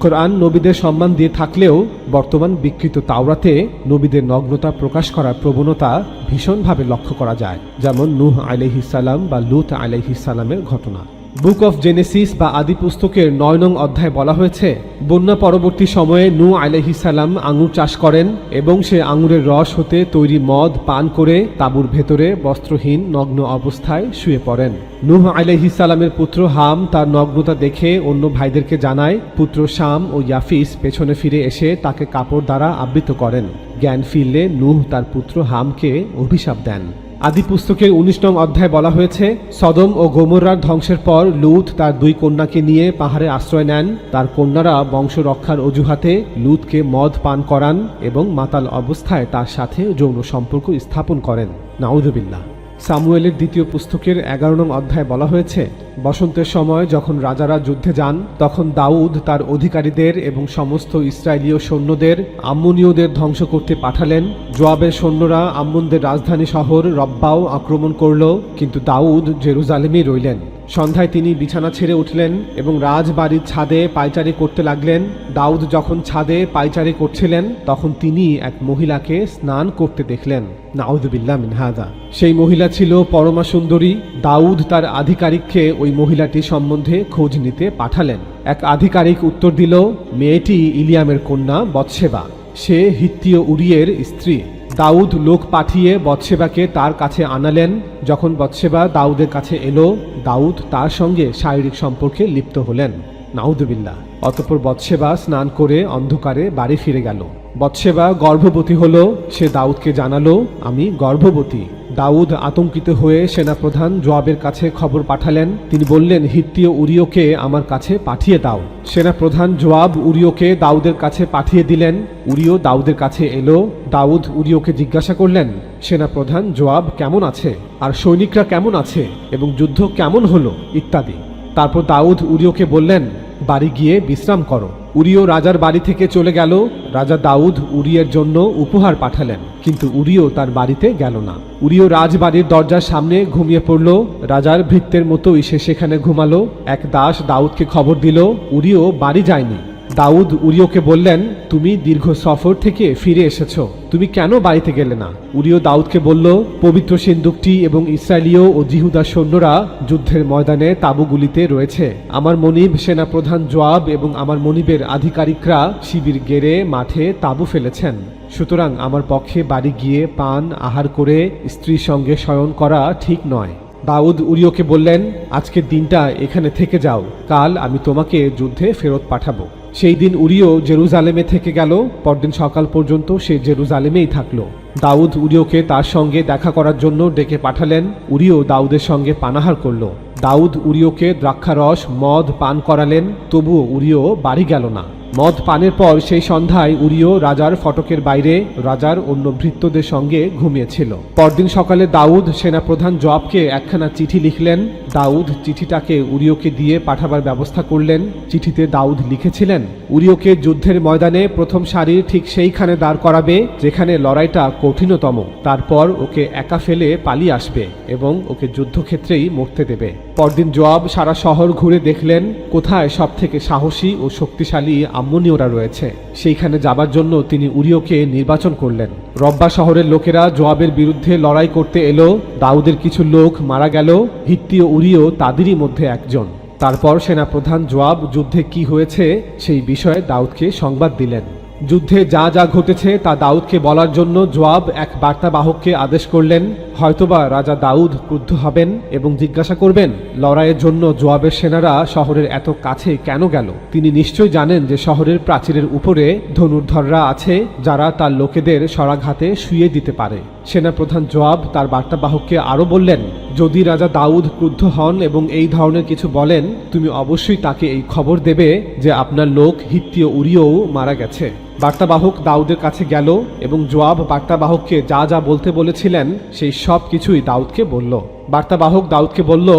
কোরআন নবীদের সম্মান দিয়ে থাকলেও বর্তমান বিকৃত তাওরাতে নবীদের নগ্নতা প্রকাশ করার প্রবণতা ভীষণভাবে লক্ষ্য করা যায়, যেমন নূহ আলাইহিস সালাম বা লূত আলাইহিস সালামের ঘটনা। বুক অফ জেনেসিস বা আদি পুস্তকের 9 নং অধ্যায়ে বলা হয়েছে, বন্যা পরবর্তী সময়ে নূহ আলাইহিস সালাম আঙ্গুর চাষ করেন এবং সে আঙ্গুরের রস হতে তৈরি মদ পান করে তাঁবুর ভেতরে বস্ত্রহীন নগ্ন অবস্থায় শুয়ে পড়েন। নূহ আলাইহিস সালামের পুত্র হাম তার নগ্নতা দেখে অন্য ভাইদেরকে জানায়। পুত্র শাম ও ইয়াফিস পেছনে ফিরে এসে তাকে কাপড় দ্বারা আবৃত করেন। জ্ঞান ফিরলে নূহ তার পুত্র হামকে অভিশাপ দেন। আদি পুস্তকের 19 নং অধ্যায়ে বলা হয়েছে, সদম ও গোমরার ধ্বংসের পর লূত তার 2 কন্যাকে নিয়ে পাহাড়ে আশ্রয় নেন। তার কন্যারা বংশ রক্ষার অজুহাতে লূতকে মদ পান করান এবং মাতাল অবস্থায় তার সাথে যৌন সম্পর্ক স্থাপন করেন। নাউযুবিল্লাহ। সামুয়েলের দ্বিতীয় পুস্তকের 11 নং অধ্যায়ে বলা হয়েছে, বসন্তের সময় যখন রাজারা যুদ্ধে যান তখন দাউদ তার অধিকারীদের এবং সমস্ত ইসরায়েলীয় সৈন্যদের আম্মনীয়দের ধ্বংস করতে পাঠালেন। যোয়াবের সৈন্যরা আম্মনদের রাজধানী শহর রব্বাও আক্রমণ করল, কিন্তু দাউদ জেরুজালেমেই রইলেন। সন্ধ্যায় তিনি বিছানা ছেড়ে উঠলেন এবং রাজবাড়ির ছাদে পায়চারি করতে লাগলেন। দাউদ যখন ছাদে পায়চারি করছিলেন তখন তিনি এক মহিলাকে স্নান করতে দেখলেন। নাউযুবিল্লাহ মিন হাযা। সেই মহিলা ছিল পরমা সুন্দরী। দাউদ তার আধিকারিককে ওই মহিলাটি সম্বন্ধে খোঁজ নিতে পাঠালেন। এক আধিকারিক উত্তর দিল, মেয়েটি ইলিয়ামের কন্যা বৎশেবা, সে হিত্তীয় উরিয়ের স্ত্রী। দাউদ লোক পাঠিয়ে বৎশেবাকে তার কাছে আনালেন। যখন বৎশেবা দাউদের কাছে এলো, দাউদ তার সঙ্গে শারীরিক সম্পর্কে লিপ্ত হলেন। নাউযুবিল্লাহ। অতঃপর বৎশেবা স্নান করে অন্ধকারে বাড়ি ফিরে গেল। বৎশেবা গর্ভবতী হলো। সে দাউদকে জানালো, আমি গর্ভবতী। দাউদ আতঙ্কিত হয়ে সেনাপ্রধান যোয়াবের কাছে খবর পাঠালেন। তিনি বললেন, হিত্তীয় উরিয়কে আমার কাছে পাঠিয়ে দাও। সেনাপ্রধান যোয়াব উরিয়কে দাউদের কাছে পাঠিয়ে দিলেন। উরিয় দাউদের কাছে এলো। দাউদ উরিয়কে জিজ্ঞাসা করলেন, সেনাপ্রধান যোয়াব কেমন আছে, আর সৈনিকরা কেমন আছে, এবং যুদ্ধ কেমন হলো ইত্যাদি। তারপর দাউদ উরিয়কে বললেন, বাড়ি গিয়ে বিশ্রাম করো। উরিয় রাজার বাড়ি থেকে চলে গেল। রাজা দাউদ উরিয়ের জন্য উপহার পাঠালেন, কিন্তু উরিয় তার বাড়িতে গেল না। উরিয় রাজবাড়ির দরজার সামনে ঘুমিয়ে পড়ল। রাজার ভৃত্যের মতোই সে সেখানে ঘুমালো। এক দাস দাউদকে খবর দিল, উরিয় বাড়ি যায়নি। দাউদ উরিয়কে বললেন, তুমি দীর্ঘ সফর থেকে ফিরে এসেছো, তুমি কেন বাড়িতে গেলে না? উরিয় দাউদকে বলল, পবিত্র সিন্দুকটি এবং ইসরায়েলীয় ও জিহুদার সৈন্যরা যুদ্ধের ময়দানে তাঁবুগুলিতে রয়েছে। আমার মনিব সেনাপ্রধান যোয়াব এবং আমার মনিবের আধিকারিকরা শিবির গেড়ে মাঠে তাঁবু ফেলেছেন। সুতরাং আমার পক্ষে বাড়ি গিয়ে পান আহার করে স্ত্রীর সঙ্গে শয়ন করা ঠিক নয়। দাউদ উরিয়কে বললেন, আজকের দিনটা এখানে থেকে যাও, কাল আমি তোমাকে যুদ্ধে ফেরত পাঠাবো। সেই দিন উরিয় জেরুজালেমে থেকে গেল। পরদিন সকাল পর্যন্ত সে জেরুজালেমেই থাকলো। দাউদ উরিয়কে তার সঙ্গে দেখা করার জন্য ডেকে পাঠালেন। উরিয় দাউদের সঙ্গে পানাহার করল। দাউদ উরিয়কে দ্রাক্ষারস মদ পান করালেন, তবুও উরিয় বাড়ি গেল না। মদ পানের পর সেই সন্ধ্যায় উরিয় রাজার ফটকের বাইরে রাজার অন্য ভৃত্যদের সঙ্গে ঘুমিয়েছিল। পরদিন সকালে দাউদ সেনাপ্রধান যোয়াবকে একখানা চিঠি লিখলেন। দাউদ চিঠিটাকে উরিয়কে দিয়ে পাঠাবার ব্যবস্থা করলেন। চিঠিতে দাউদ লিখেছিলেন, উরিয়কে যুদ্ধের ময়দানে প্রথম সারির ঠিক সেইখানে দাঁড় করাবে যেখানে লড়াইটা কঠিনতম। তারপর ওকে একা ফেলে পালিয়ে আসবে এবং ওকে যুদ্ধক্ষেত্রেই মরতে দেবে। পরদিন যোয়াব সারা শহর ঘুরে দেখলেন কোথায় সব থেকে সাহসী ও শক্তিশালী আম্মনীয়রা রয়েছে। সেইখানে যাবার জন্য তিনি উরিয়কে নির্বাচন করলেন। রব্বা শহরের লোকেরা যোয়াবের বিরুদ্ধে লড়াই করতে এলো। দাউদের কিছু লোক মারা গেল। হিত্তীয় উরিয় তাদেরই মধ্যে একজন। তারপর সেনাপ্রধান যোয়াব যুদ্ধে কি হয়েছে সেই বিষয়ে দাউদকে সংবাদ দিলেন। যুদ্ধে যা যা ঘটেছে তা দাউদকে বলার জন্য যোয়াব এক বার্তাবাহককে আদেশ করলেন। হয়তোবা রাজা দাউদ ক্রুদ্ধ হবেন এবং জিজ্ঞাসা করবেন, লড়াইয়ের জন্য যোয়াবের সেনারা শহরের এত কাছে কেন গেল? তিনি নিশ্চয় জানেন যে শহরের প্রাচীরের উপরে ধনুর্ধররা আছে যারা তার লোকেদের শরাঘাতে শুইয়ে দিতে পারে। সেনাপ্রধান যোয়াব তার বার্তাবাহককে আরো বললেন, যদি রাজা দাউদ ক্রুদ্ধ হন এবং এই ধরনের কিছু বলেন, তুমি অবশ্যই তাকে এই খবর দেবে যে আপনার লোক হিত্তীয় উরিয়ও মারা গেছে। বার্তাবাহক দাউদের কাছে গেল এবং যোয়াব বার্তাবাহককে যা যা বলতে বলেছিলেন সেই সব কিছুই দাউদকে বলল। বার্তাবাহক দাউদকে বলল,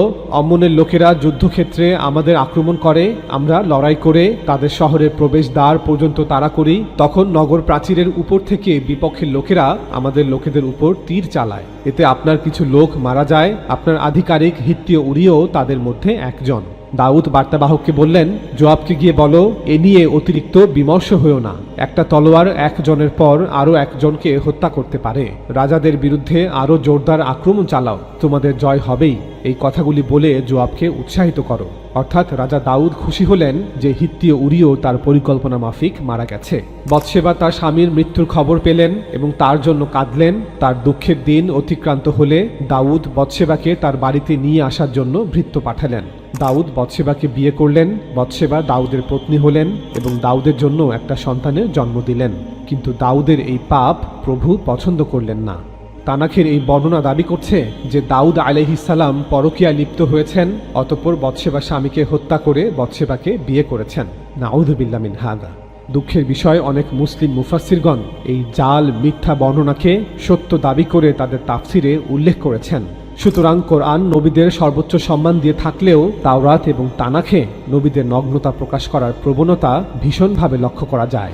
অম্মনের লোকেরা যুদ্ধক্ষেত্রে আমাদের আক্রমণ করে, আমরা লড়াই করে তাদের শহরের প্রবেশদ্বার পর্যন্ত তাড়া করি। তখন নগর প্রাচীরের উপর থেকে বিপক্ষের লোকেরা আমাদের লোকেদের উপর তীর চালায়। এতে আপনার কিছু লোক মারা যায়। আপনার আধিকারিক হিত্তীয় উরিয়ও তাদের মধ্যে একজন। দাউদ বার্তাবাহককে বললেন, যোয়াবকে গিয়ে বলো, এ নিয়ে অতিরিক্ত বিমর্ষ হয়েও না। একটা তলোয়ার একজনের পর আরও একজনকে হত্যা করতে পারে। রাজাদের বিরুদ্ধে আরও জোরদার আক্রমণ চালাও, তোমাদের জয় হবেই। এই কথাগুলি বলে যোয়াবকে উৎসাহিত করো। অর্থাৎ রাজা দাউদ খুশি হলেন যে হিত্তীয় উরিও তার পরিকল্পনা মাফিক মারা গেছে। বৎশেবা তার স্বামীর মৃত্যুর খবর পেলেন এবং তার জন্য কাঁদলেন। তার দুঃখের দিন অতিক্রান্ত হলে দাউদ বৎশেবাকে তার বাড়িতে নিয়ে আসার জন্য ভৃত্য পাঠালেন। দাউদ বৎশেবাকে বিয়ে করলেন। বৎশেবা দাউদের পত্নী হলেন এবং দাউদের জন্য একটা সন্তানের জন্ম দিলেন। কিন্তু দাউদের এই পাপ প্রভু পছন্দ করলেন না। তানাখের এই বর্ণনা দাবি করছে যে দাউদ আলাইহিসসালাম পরকীয়ায় লিপ্ত হয়েছেন, অতঃপর বৎশেবা স্বামীকে হত্যা করে বৎশেবাকে বিয়ে করেছেন। নাউযুবিল্লাহ মিন হাযা। দুঃখের বিষয়, অনেক মুসলিম মুফাসসিরগণ এই জাল মিথ্যা বর্ণনাকে সত্য দাবি করে তাদের তাফসিরে উল্লেখ করেছেন। সুতরাং কোরআন নবীদের সর্বোচ্চ সম্মান দিয়ে থাকলেও তাওরাত এবং তানাখে নবীদের নগ্নতা প্রকাশ করার প্রবণতা ভীষণভাবে লক্ষ্য করা যায়।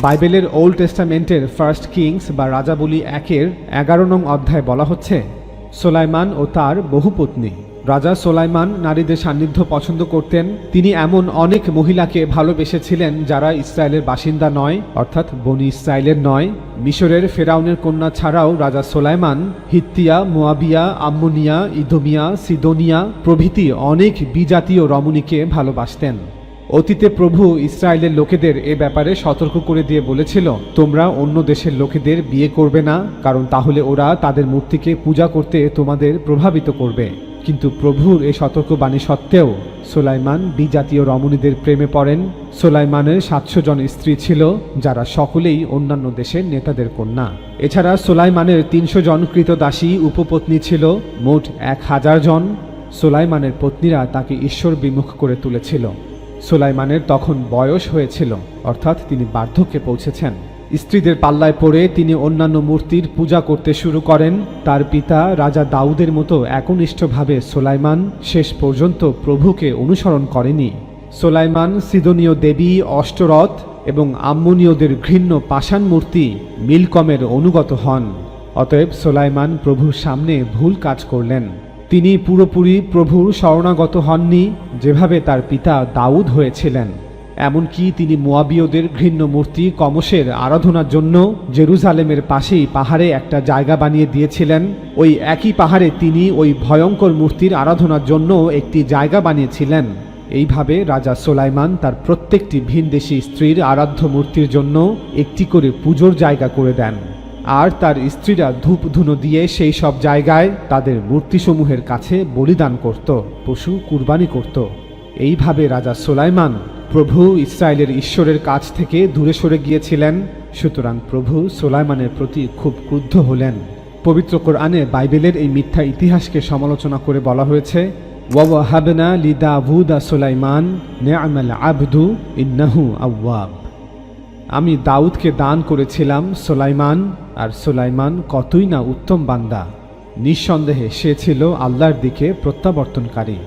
বাইবেলের ওল্ড টেস্টামেন্টের ফার্স্ট কিংস বা রাজাবলী 1-এর 11 নং অধ্যায়ে বলা হচ্ছে, সোলাইমান ও তার বহু পত্নী। রাজা সোলাইমান নারীদের সান্নিধ্য পছন্দ করতেন। তিনি এমন অনেক মহিলাকে ভালোবেসেছিলেন যারা ইসরায়েলের বাসিন্দা নয়, অর্থাৎ বনি ইসরায়েলের নয়। মিশরের ফেরাউনের কন্যা ছাড়াও রাজা সোলাইমান হিত্তিয়া, মোয়াবিয়া, আম্মনিয়া, ইদোমিয়া, সিদোনিয়া প্রভৃতি অনেক বিজাতীয় রমণীকে ভালোবাসতেন। অতীতে প্রভু ইসরায়েলের লোকেদের এ ব্যাপারে সতর্ক করে দিয়ে বলেছিল, তোমরা অন্য দেশের লোকেদের বিয়ে করবে না, কারণ তাহলে ওরা তাদের মূর্তিকে পূজা করতে তোমাদের প্রভাবিত করবে। কিন্তু প্রভুর এই সতর্কবাণী সত্ত্বেও সোলাইমান বিজাতীয় রমণীদের প্রেমে পড়েন। সোলাইমানের 700 জন স্ত্রী ছিল, যারা সকলেই অন্যান্য দেশের নেতাদের কন্যা। এছাড়া সোলাইমানের 300 জন কৃতদাসী উপপত্নী ছিল, মোট 1000 জন। সোলাইমানের পত্নীরা তাকে ঈশ্বর বিমুখ করে তুলেছিল। সোলাইমানের তখন বয়স হয়েছিল, অর্থাৎ তিনি বার্ধক্যে পৌঁছেছেন। স্ত্রীদের পাল্লায় পড়ে তিনি অন্যান্য মূর্তির পূজা করতে শুরু করেন। তার পিতা রাজা দাউদের মতো একনিষ্ঠভাবে সোলাইমান শেষ পর্যন্ত প্রভুকে অনুসরণ করেনি। সোলাইমান সিদোনীয় দেবী অষ্টরথ এবং আম্মনীয়দের ঘৃণ্য পাষাণ মূর্তি মিলকমের অনুগত হন। অতএব সোলাইমান প্রভুর সামনে ভুল কাজ করলেন। তিনি পুরোপুরি প্রভুর শরণাগত হননি, যেভাবে তার পিতা দাউদ হয়েছিলেন। এমনকি তিনি মোয়াবীয়দের ঘৃণ্য মূর্তি কমশের আরাধনার জন্য জেরুজালেমের পাশেই পাহাড়ে একটা জায়গা বানিয়ে দিয়েছিলেন। ওই একই পাহাড়ে তিনি ওই ভয়ঙ্কর মূর্তির আরাধনার জন্য একটি জায়গা বানিয়েছিলেন। এইভাবে রাজা সোলাইমান তার প্রত্যেকটি ভিনদেশী স্ত্রীর আরাধ্য মূর্তির জন্য একটি করে পুজোর জায়গা করে দেন। আর তার স্ত্রীরা ধূপ ধুনো দিয়ে সেই সব জায়গায় তাদের মূর্তিসমূহের কাছে বলিদান করত, পশু কুরবানি করত। এইভাবে রাজা সোলাইমান প্রভু ইসরায়েলের ঈশ্বরের কাছ থেকে দূরে সরে গিয়েছিলেন। সুতরাং প্রভু সোলাইমানের প্রতি খুব ক্রুদ্ধ হলেন। পবিত্র কোরআনে বাইবেলের এই মিথ্যা ইতিহাসকে সমালোচনা করে বলা হয়েছে, ওয়াওয়াহাবনা লিদাউদা সুলাইমান নি'মাল আবদু ইন্নাহু আওয়াব। আমি দাউদকে দান করেছিলাম সুলাইমান, আর সুলাইমান কতই না উত্তম বান্দা। নিঃসন্দেহে সে ছিল আল্লাহর দিকে প্রত্যাবর্তনকারী।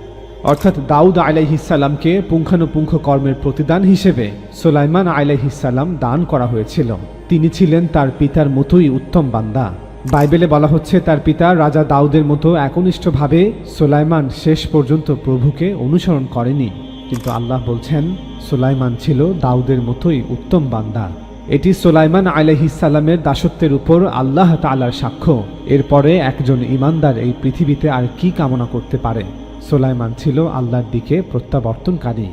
অর্থাৎ দাউদ আলাইহিসসালামকে পুঙ্খানুপুঙ্খ কর্মের প্রতিদান হিসেবে সুলাইমান আলাইহিসসালাম দান করা হয়েছিল। তিনি ছিলেন তার পিতার মতোই উত্তম বান্দা। বাইবেলে বলা হচ্ছে, তার পিতা রাজা দাউদের মতো একনিষ্ঠভাবে সুলাইমান শেষ পর্যন্ত প্রভুকে অনুসরণ করেনি। কিন্তু আল্লাহ বলছেন, সুলাইমান ছিল দাউদের মতোই উত্তম বান্দা। এটি সুলাইমান আলাইহিসসালামের দাসত্বের উপর আল্লাহ তাআলার সাক্ষ্য। এরপরে একজন ঈমানদার এই পৃথিবীতে আর কি কামনা করতে পারে? সুলাইমান ছিল আল্লাহর দিকে প্রত্যাবর্তনকারী।